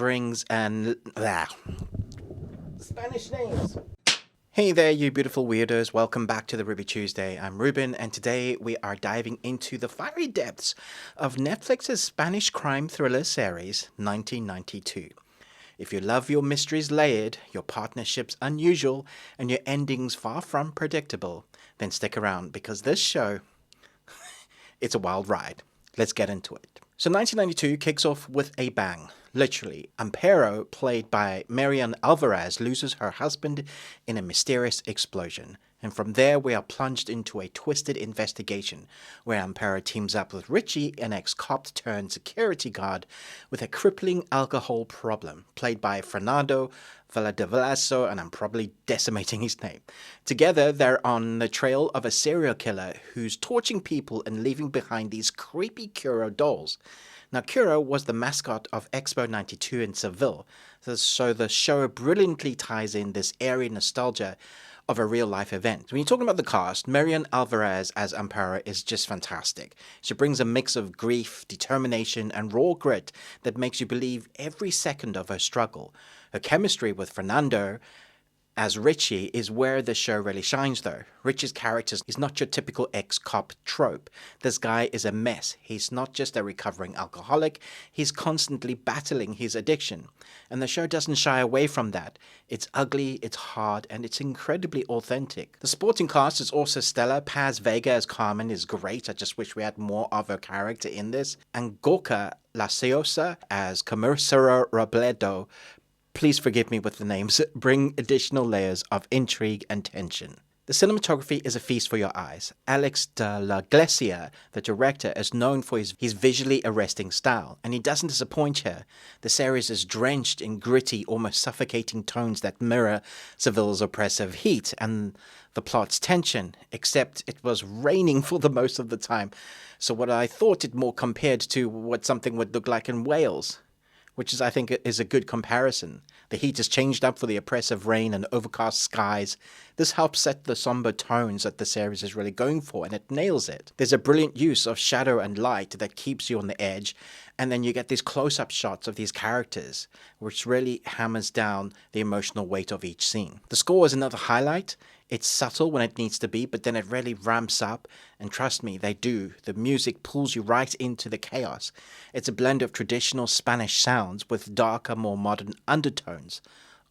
brings an... Spanish names. Hey there, you beautiful weirdos. Welcome back to the Ruby Tuesday. I'm Ruben, and today we are diving into the fiery depths of Netflix's Spanish crime thriller series, 1992. If you love your mysteries layered, your partnerships unusual, and your endings far from predictable, then stick around because this show, it's a wild ride. Let's get into it. So 1992 kicks off with a bang. Literally, Amparo, played by Marián Álvarez, loses her husband in a mysterious explosion. And from there, we are plunged into a twisted investigation where Amparo teams up with Richie, an ex-cop turned security guard, with a crippling alcohol problem, played by Fernando, Valdivieso, and I'm probably decimating his name. Together, they're on the trail of a serial killer who's torching people and leaving behind these creepy Curro dolls. Now, Curro was the mascot of Expo 92 in Seville, so the show brilliantly ties in this airy nostalgia of a real-life event. When you're talking about the cast, Marián Álvarez as Amparo is just fantastic. She brings a mix of grief, determination, and raw grit that makes you believe every second of her struggle. Her chemistry with Fernando as Richie is where the show really shines though. Richie's character is not your typical ex-cop trope. This guy is a mess. He's not just a recovering alcoholic, he's constantly battling his addiction. And the show doesn't shy away from that. It's ugly, it's hard, and it's incredibly authentic. The supporting cast is also stellar. Vega as Carmen is great. I just wish we had more of her character in this. And Gorka Laciosa as Commissar Robledo, please forgive me with the names, bring additional layers of intrigue and tension. The cinematography is a feast for your eyes. Álex de la Iglesia, the director, is known for his visually arresting style, and he doesn't disappoint here. The series is drenched in gritty, almost suffocating tones that mirror Seville's oppressive heat and the plot's tension, except it was raining for the most of the time, so what I thought it more compared to what something would look like in Wales, which is, I think, is a good comparison. The heat is changed up for the oppressive rain and overcast skies. This helps set the somber tones that the series is really going for, and it nails it. There's a brilliant use of shadow and light that keeps you on the edge, and then you get these close-up shots of these characters, which really hammers down the emotional weight of each scene. The score is another highlight. It's subtle when it needs to be, but then it really ramps up, and trust me, they do. The music pulls you right into the chaos. It's a blend of traditional Spanish sounds with darker, more modern undertones.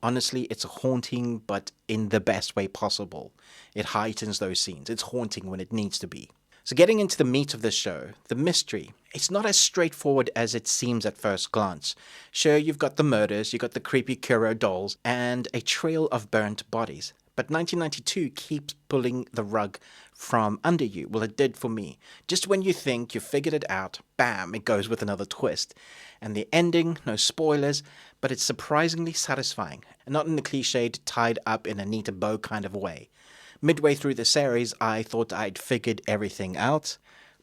Honestly, it's haunting, but in the best way possible. It heightens those scenes. It's haunting when it needs to be. So getting into the meat of the show, the mystery, it's not as straightforward as it seems at first glance. Sure, you've got the murders, you've got the creepy Curro dolls, and a trail of burnt bodies. But 1992 keeps pulling the rug from under you. Well, it did for me. Just when you think you figured it out, bam, it goes with another twist. And the ending, no spoilers, but it's surprisingly satisfying. And not in the cliched, tied up in a neat bow kind of way. Midway through the series, I thought I'd figured everything out,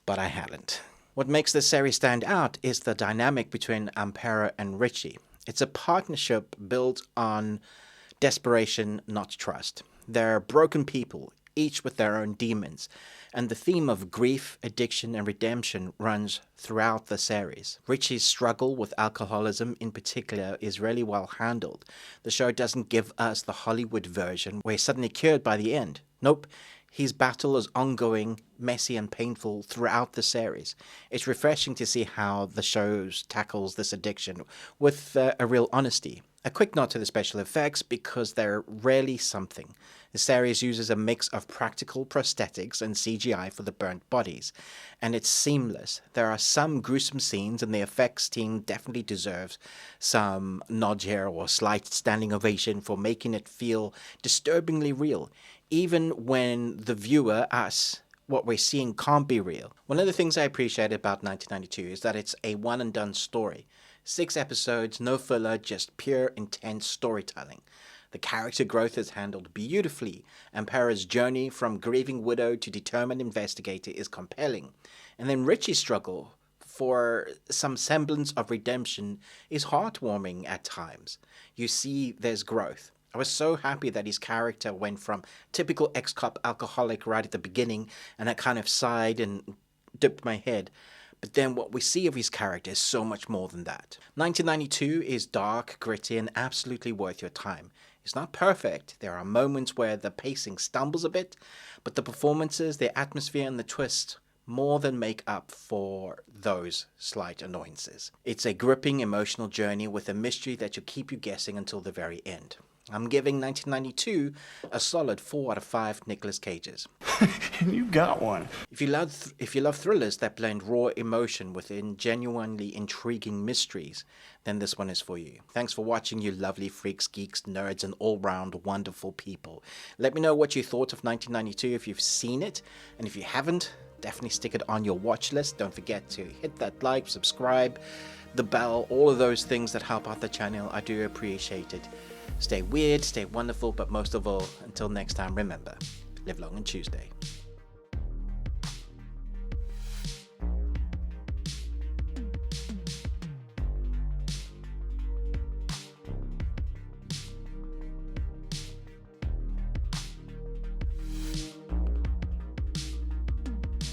but I hadn't. What makes this series stand out is the dynamic between Amparo and Richie. It's a partnership built on desperation, not trust. They're broken people, each with their own demons, and the theme of grief, addiction, and redemption runs throughout the series. Richie's struggle with alcoholism in particular is really well handled. The show doesn't give us the Hollywood version where he's suddenly cured by the end. Nope. His battle is ongoing, messy, and painful throughout the series. It's refreshing to see how the show tackles this addiction with a real honesty. A quick nod to the special effects because they're really something. The series uses a mix of practical prosthetics and CGI for the burnt bodies, and it's seamless. There are some gruesome scenes, and the effects team definitely deserves some nod here or slight standing ovation for making it feel disturbingly real, even when the viewer, us, what we're seeing can't be real. One of the things I appreciate about 1992 is that it's a one-and-done story. 6 episodes, no filler, just pure, intense storytelling. The character growth is handled beautifully. Amparo's journey from grieving widow to determined investigator is compelling. And then Richie's struggle for some semblance of redemption is heartwarming at times. You see there's growth. I was so happy that his character went from typical ex-cop alcoholic right at the beginning, and I kind of sighed and dipped my head. But then what we see of his character is so much more than that. 1992 is dark, gritty, and absolutely worth your time. It's not perfect. There are moments where the pacing stumbles a bit, but the performances, the atmosphere, and the twist more than make up for those slight annoyances. It's a gripping emotional journey with a mystery that will keep you guessing until the very end. I'm giving 1992 a solid 4 out of 5 Nicolas Cages. You got one. If you love thrillers that blend raw emotion within genuinely intriguing mysteries, then this one is for you. Thanks for watching, you lovely freaks, geeks, nerds, and all-round wonderful people. Let me know what you thought of 1992 if you've seen it, and if you haven't, definitely stick it on your watch list. Don't forget to hit that like, subscribe, the bell, all of those things that help out the channel. I do appreciate it. Stay weird, stay wonderful, but most of all, until next time, remember, live long on Tuesday.